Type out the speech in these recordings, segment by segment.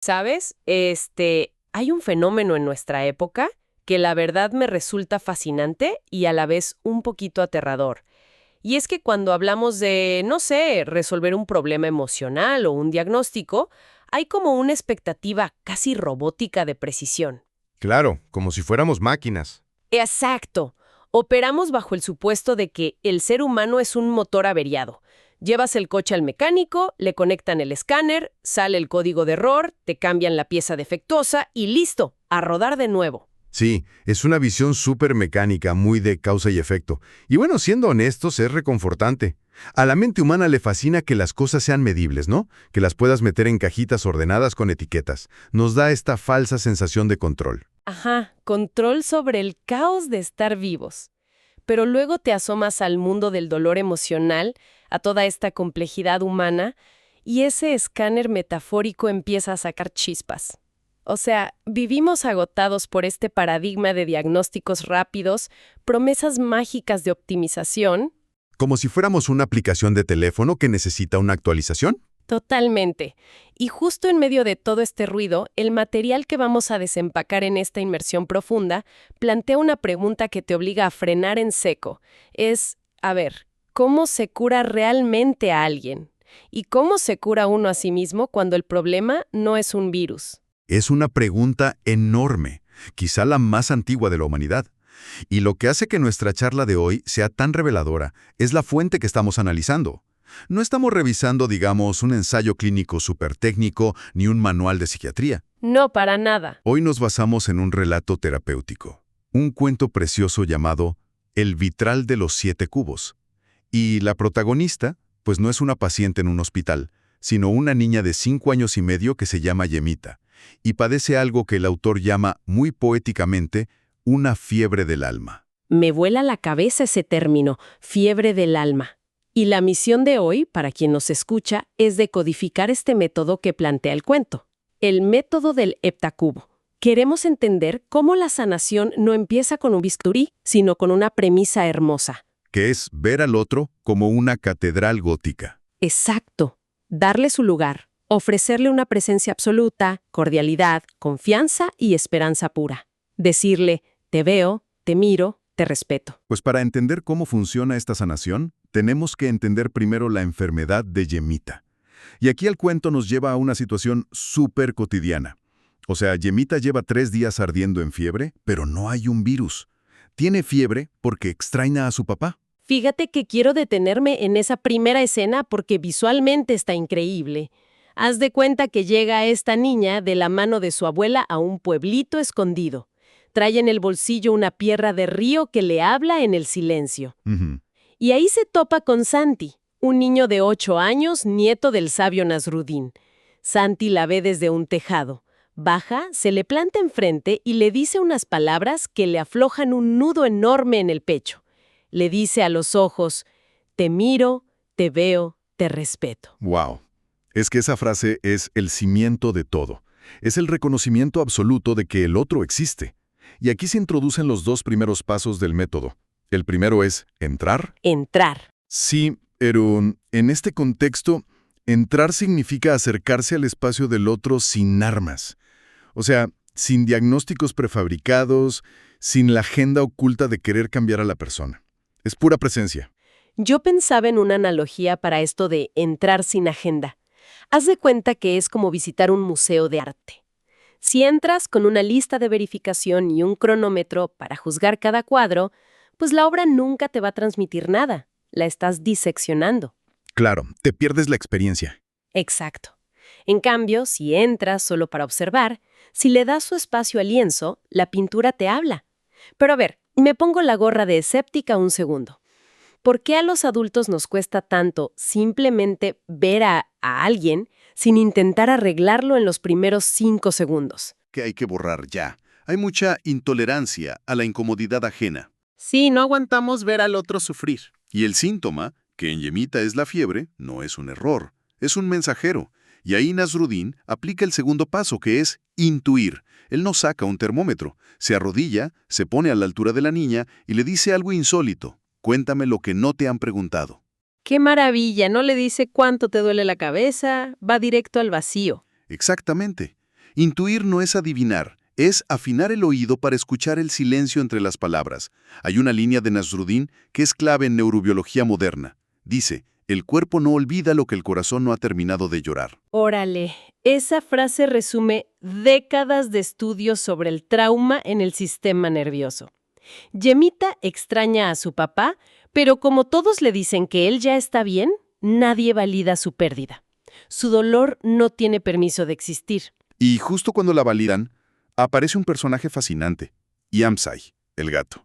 ¿Sabes? Hay un fenómeno en nuestra época que la verdad me resulta fascinante y a la vez un poquito aterrador. Y es que cuando hablamos de, no sé, resolver un problema emocional o un diagnóstico, hay como una expectativa casi robótica de precisión. Claro, como si fuéramos máquinas. Exacto. Operamos bajo el supuesto de que el ser humano es un motor averiado. Llevas el coche al mecánico, le conectan el escáner, sale el código de error, te cambian la pieza defectuosa y listo, a rodar de nuevo. Sí, es una visión súper mecánica, muy de causa y efecto. Y bueno, siendo honestos, es reconfortante. A la mente humana le fascina que las cosas sean medibles, ¿no? Que las puedas meter en cajitas ordenadas con etiquetas. Nos da esta falsa sensación de control. Ajá, control sobre el caos de estar vivos. Pero luego te asomas al mundo del dolor emocional, a toda esta complejidad humana, y ese escáner metafórico empieza a sacar chispas. O sea, vivimos agotados por este paradigma de diagnósticos rápidos, promesas mágicas de optimización. Como si fuéramos una aplicación de teléfono que necesita una actualización. Totalmente. Y justo en medio de todo este ruido, el material que vamos a desempacar en esta inmersión profunda plantea una pregunta que te obliga a frenar en seco. Es, a ver, ¿cómo se cura realmente a alguien? ¿Y cómo se cura uno a sí mismo cuando el problema no es un virus? Es una pregunta enorme, quizá la más antigua de la humanidad. Y lo que hace que nuestra charla de hoy sea tan reveladora es la fuente que estamos analizando. No estamos revisando, digamos, un ensayo clínico súper técnico ni un manual de psiquiatría. No, para nada. Hoy nos basamos en un relato terapéutico, un cuento precioso llamado El vitral de los 7 cubos. Y la protagonista, pues no es una paciente en un hospital, sino una niña de 5 años y medio que se llama Yemita, y padece algo que el autor llama muy poéticamente una fiebre del alma. Me vuela la cabeza ese término, fiebre del alma. Y la misión de hoy, para quien nos escucha, es decodificar este método que plantea el cuento, el método del heptacubo. Queremos entender cómo la sanación no empieza con un bisturí, sino con una premisa hermosa. Que es ver al otro como una catedral gótica. Exacto. Darle su lugar, ofrecerle una presencia absoluta, cordialidad, confianza y esperanza pura. Decirle, te veo, te miro, te respeto. Pues para entender cómo funciona esta sanación, tenemos que entender primero la enfermedad de Yemita. Y aquí el cuento nos lleva a una situación súper cotidiana. O sea, Yemita lleva 3 días ardiendo en fiebre, pero no hay un virus. Tiene fiebre porque extraña a su papá. Fíjate que quiero detenerme en esa primera escena porque visualmente está increíble. Haz de cuenta que llega esta niña de la mano de su abuela a un pueblito escondido. Trae en el bolsillo una pierra de río que le habla en el silencio. Ujú. Y ahí se topa con Santi, un niño de 8 años, nieto del sabio Nasrudín. Santi la ve desde un tejado. Baja, se le planta enfrente y le dice unas palabras que le aflojan un nudo enorme en el pecho. Le dice a los ojos, te miro, te veo, te respeto. Wow. Es que esa frase es el cimiento de todo. Es el reconocimiento absoluto de que el otro existe. Y aquí se introducen los 2 primeros pasos del método. El primero es entrar. Entrar. Sí, pero en este contexto, entrar significa acercarse al espacio del otro sin armas. O sea, sin diagnósticos prefabricados, sin la agenda oculta de querer cambiar a la persona. Es pura presencia. Yo pensaba en una analogía para esto de entrar sin agenda. Haz de cuenta que es como visitar un museo de arte. Si entras con una lista de verificación y un cronómetro para juzgar cada cuadro, pues la obra nunca te va a transmitir nada. La estás diseccionando. Claro, te pierdes la experiencia. Exacto. En cambio, si entras solo para observar, si le das su espacio al lienzo, la pintura te habla. Pero a ver, me pongo la gorra de escéptica un segundo. ¿Por qué a los adultos nos cuesta tanto simplemente ver a alguien sin intentar arreglarlo en los primeros 5 segundos? Que hay que borrar ya. Hay mucha intolerancia a la incomodidad ajena. Sí, No aguantamos ver al otro sufrir. Y el síntoma, que en Yemita es la fiebre, no es un error, es un mensajero. Y ahí Nasrudín aplica el segundo paso, que es intuir. Él no saca un termómetro, se arrodilla, se pone a la altura de la niña y le dice algo insólito. Cuéntame lo que no te han preguntado. ¡Qué maravilla! No le dice cuánto te duele la cabeza, va directo al vacío. Exactamente. Intuir no es adivinar, es afinar el oído para escuchar el silencio entre las palabras. Hay una línea de Nasruddin que es clave en neurobiología moderna. Dice, el cuerpo no olvida lo que el corazón no ha terminado de llorar. Órale, esa frase resume décadas de estudios sobre el trauma en el sistema nervioso. Yemita extraña a su papá, pero como todos le dicen que él ya está bien, nadie valida su pérdida. Su dolor no tiene permiso de existir. Y justo cuando la validan, aparece un personaje fascinante, Yamsay, el gato,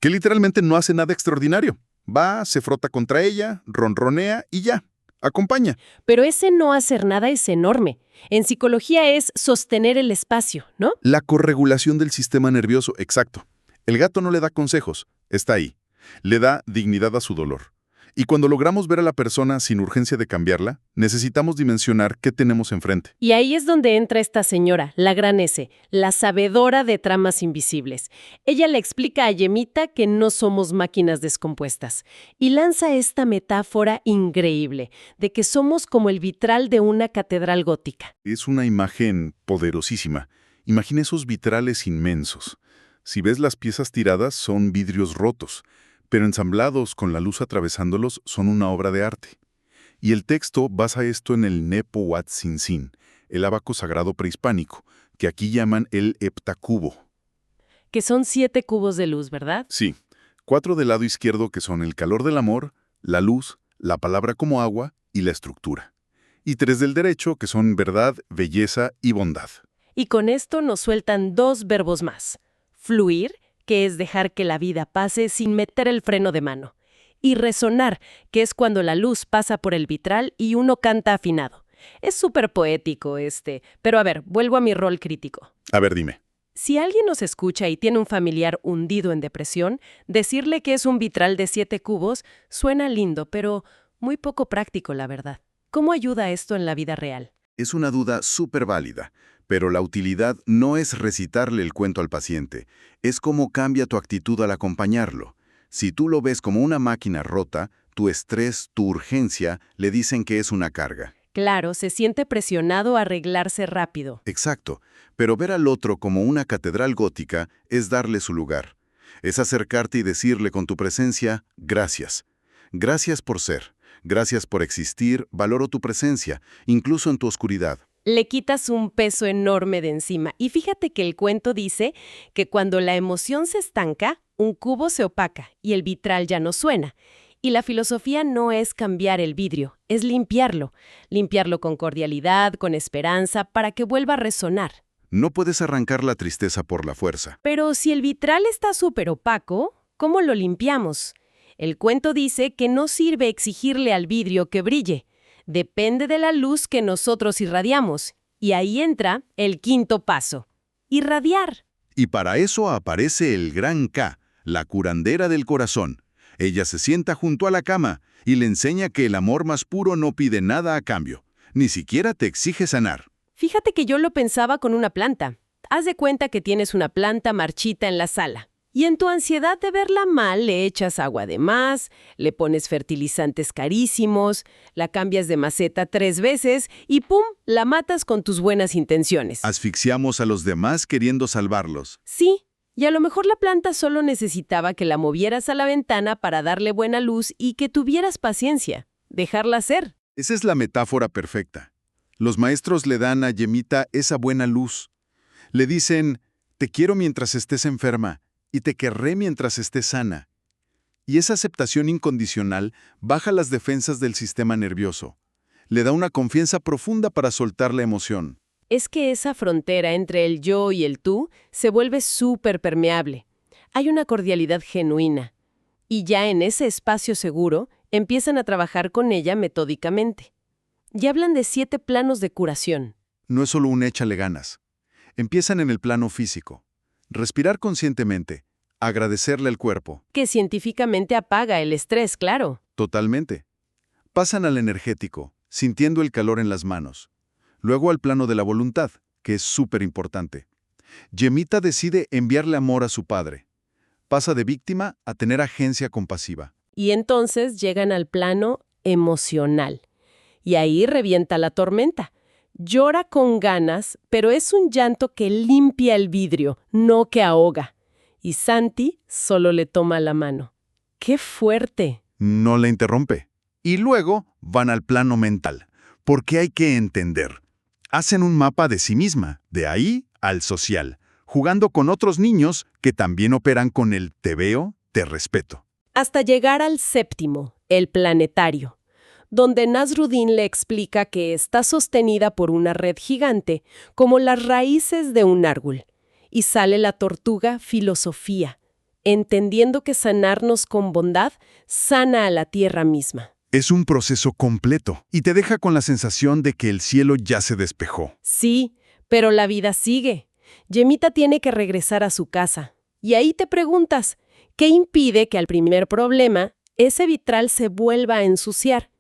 que literalmente no hace nada extraordinario. Va, se frota contra ella, ronronea y ya, acompaña. Pero ese no hacer nada es enorme. En psicología es sostener el espacio, ¿no? La corregulación del sistema nervioso, exacto. El gato no le da consejos, está ahí. Le da dignidad a su dolor. Y cuando logramos ver a la persona sin urgencia de cambiarla, necesitamos dimensionar qué tenemos enfrente. Y ahí es donde entra esta señora, la gran S, la sabedora de tramas invisibles. Ella le explica a Yemita que no somos máquinas descompuestas y lanza esta metáfora increíble de que somos como el vitral de una catedral gótica. Es una imagen poderosísima. Imagina esos vitrales inmensos. Si ves las piezas tiradas, son vidrios rotos, pero ensamblados con la luz atravesándolos son una obra de arte. Y el texto basa esto en el Nepo Huat Tzitzin, el ábaco sagrado prehispánico, que aquí llaman el heptacubo. Que son 7 cubos de luz, ¿verdad? Sí, 4 del lado izquierdo que son el calor del amor, la luz, la palabra como agua y la estructura. Y 3 del derecho que son verdad, belleza y bondad. Y con esto nos sueltan 2 verbos más. Fluir, que es dejar que la vida pase sin meter el freno de mano. Y resonar, que es cuando la luz pasa por el vitral y uno canta afinado. Es súper poético pero a ver, vuelvo a mi rol crítico. A ver, dime. Si alguien nos escucha y tiene un familiar hundido en depresión, decirle que es un vitral de 7 cubos suena lindo, pero muy poco práctico, la verdad. ¿Cómo ayuda esto en la vida real? Es una duda súper válida, pero la utilidad no es recitarle el cuento al paciente, es cómo cambia tu actitud al acompañarlo. Si tú lo ves como una máquina rota, tu estrés, tu urgencia, le dicen que es una carga. Claro, se siente presionado a arreglarse rápido. Exacto, pero ver al otro como una catedral gótica es darle su lugar. Es acercarte y decirle con tu presencia, gracias. Gracias por ser, gracias por existir, valoro tu presencia, incluso en tu oscuridad. Le quitas un peso enorme de encima. Y fíjate que el cuento dice que cuando la emoción se estanca, un cubo se opaca y el vitral ya no suena. Y la filosofía no es cambiar el vidrio, es limpiarlo. Limpiarlo con cordialidad, con esperanza, para que vuelva a resonar. No puedes arrancar la tristeza por la fuerza. Pero si el vitral está súper opaco, ¿cómo lo limpiamos? El cuento dice que no sirve exigirle al vidrio que brille. Depende de la luz que nosotros irradiamos. Y ahí entra el 5.º paso. Irradiar. Y para eso aparece el gran K, la curandera del corazón. Ella se sienta junto a la cama y le enseña que el amor más puro no pide nada a cambio. Ni siquiera te exige sanar. Fíjate que yo lo pensaba con una planta. Haz de cuenta que tienes una planta marchita en la sala. Y en tu ansiedad de verla mal, le echas agua de más, le pones fertilizantes carísimos, la cambias de maceta 3 veces y ¡pum!, la matas con tus buenas intenciones. Asfixiamos a los demás queriendo salvarlos. Sí, y a lo mejor la planta solo necesitaba que la movieras a la ventana para darle buena luz y que tuvieras paciencia, dejarla ser. Esa es la metáfora perfecta. Los maestros le dan a Yemita esa buena luz. Le dicen, te quiero mientras estés enferma y te querré mientras estés sana. Y esa aceptación incondicional baja las defensas del sistema nervioso. Le da una confianza profunda para soltar la emoción. Es que esa frontera entre el yo y el tú se vuelve súper permeable. Hay una cordialidad genuina. Y ya en ese espacio seguro, empiezan a trabajar con ella metódicamente. Y hablan de 7 planos de curación. No es solo un échale ganas. Empiezan en el plano físico. Respirar conscientemente, agradecerle al cuerpo. Que científicamente apaga el estrés, claro. Totalmente. Pasan al energético, sintiendo el calor en las manos. Luego al plano de la voluntad, que es súper importante. Yemita decide enviarle amor a su padre. Pasa de víctima a tener agencia compasiva. Y entonces llegan al plano emocional. Y ahí revienta la tormenta. Llora con ganas, pero es un llanto que limpia el vidrio, no que ahoga. Y Santi solo le toma la mano. ¡Qué fuerte! No la interrumpe. Y luego van al plano mental, porque hay que entender. Hacen un mapa de sí misma, de ahí al social, jugando con otros niños que también operan con el te veo, te respeto. Hasta llegar al séptimo, el planetario, donde Nasruddin le explica que está sostenida por una red gigante, como las raíces de un árbol. Y sale la tortuga filosofía, entendiendo que sanarnos con bondad sana a la tierra misma. Es un proceso completo y te deja con la sensación de que el cielo ya se despejó. Sí, pero la vida sigue. Yemita tiene que regresar a su casa. Y ahí te preguntas, ¿qué impide que al primer problema ese vitral se vuelva a ensuciar?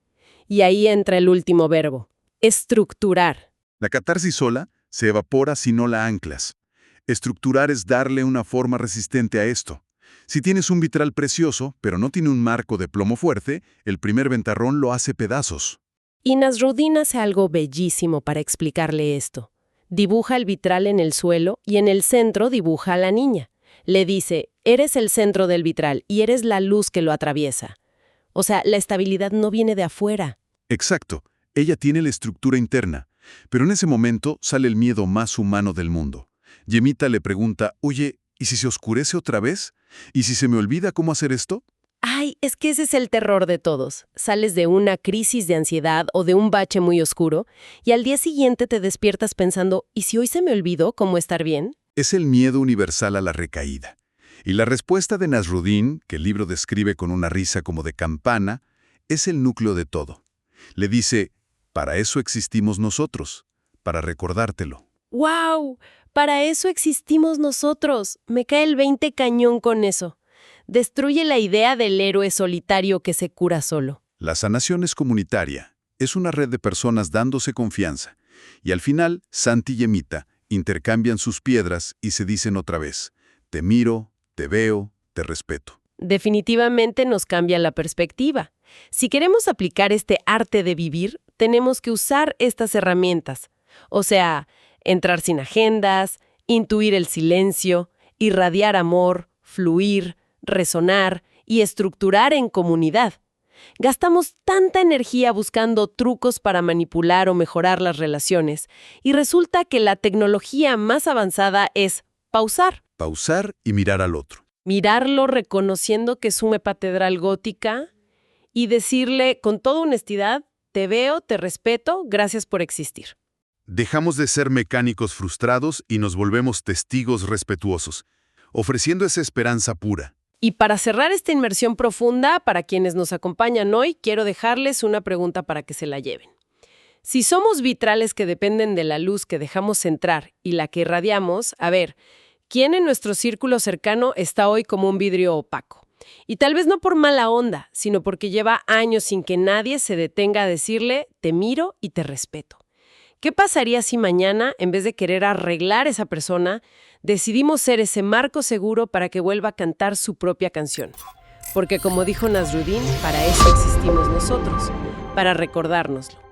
Y ahí entra el último verbo, estructurar. La catarsis sola se evapora si no la anclas. Estructurar es darle una forma resistente a esto. Si tienes un vitral precioso, pero no tiene un marco de plomo fuerte, el primer ventarrón lo hace pedazos. Y Nasruddin hace algo bellísimo para explicarle esto. Dibuja el vitral en el suelo y en el centro dibuja a la niña. Le dice, eres el centro del vitral y eres la luz que lo atraviesa. O sea, la estabilidad no viene de afuera. Exacto, ella tiene la estructura interna, pero en ese momento sale el miedo más humano del mundo. Yemita le pregunta, oye, ¿y si se oscurece otra vez? ¿Y si se me olvida cómo hacer esto? Ay, es que ese es el terror de todos. Sales de una crisis de ansiedad o de un bache muy oscuro y al día siguiente te despiertas pensando, ¿y si hoy se me olvidó cómo estar bien? Es el miedo universal a la recaída. Y la respuesta de Nasruddin, que el libro describe con una risa como de campana, es el núcleo de todo. Le dice, para eso existimos nosotros, para recordártelo. ¡Wow! Para eso existimos nosotros. Me cae el 20 cañón con eso. Destruye la idea del héroe solitario que se cura solo. La sanación es comunitaria, es una red de personas dándose confianza. Y al final, Santi y Yemita intercambian sus piedras y se dicen otra vez, te miro, te veo, te respeto. Definitivamente nos cambia la perspectiva. Si queremos aplicar este arte de vivir, tenemos que usar estas herramientas. O sea, entrar sin agendas, intuir el silencio, irradiar amor, fluir, resonar y estructurar en comunidad. Gastamos tanta energía buscando trucos para manipular o mejorar las relaciones y resulta que la tecnología más avanzada es pausar. Pausar y mirar al otro. Mirarlo reconociendo que es una catedral gótica y decirle con toda honestidad, te veo, te respeto, gracias por existir. Dejamos de ser mecánicos frustrados y nos volvemos testigos respetuosos, ofreciendo esa esperanza pura. Y para cerrar esta inmersión profunda, para quienes nos acompañan hoy, quiero dejarles una pregunta para que se la lleven. Si somos vitrales que dependen de la luz que dejamos entrar y la que irradiamos, a ver, ¿quién en nuestro círculo cercano está hoy como un vidrio opaco? Y tal vez no por mala onda, sino porque lleva años sin que nadie se detenga a decirle, te miro y te respeto. ¿Qué pasaría si mañana, en vez de querer arreglar a esa persona, decidimos ser ese marco seguro para que vuelva a cantar su propia canción? Porque como dijo Nasruddin, para eso existimos nosotros, para recordárnoslo.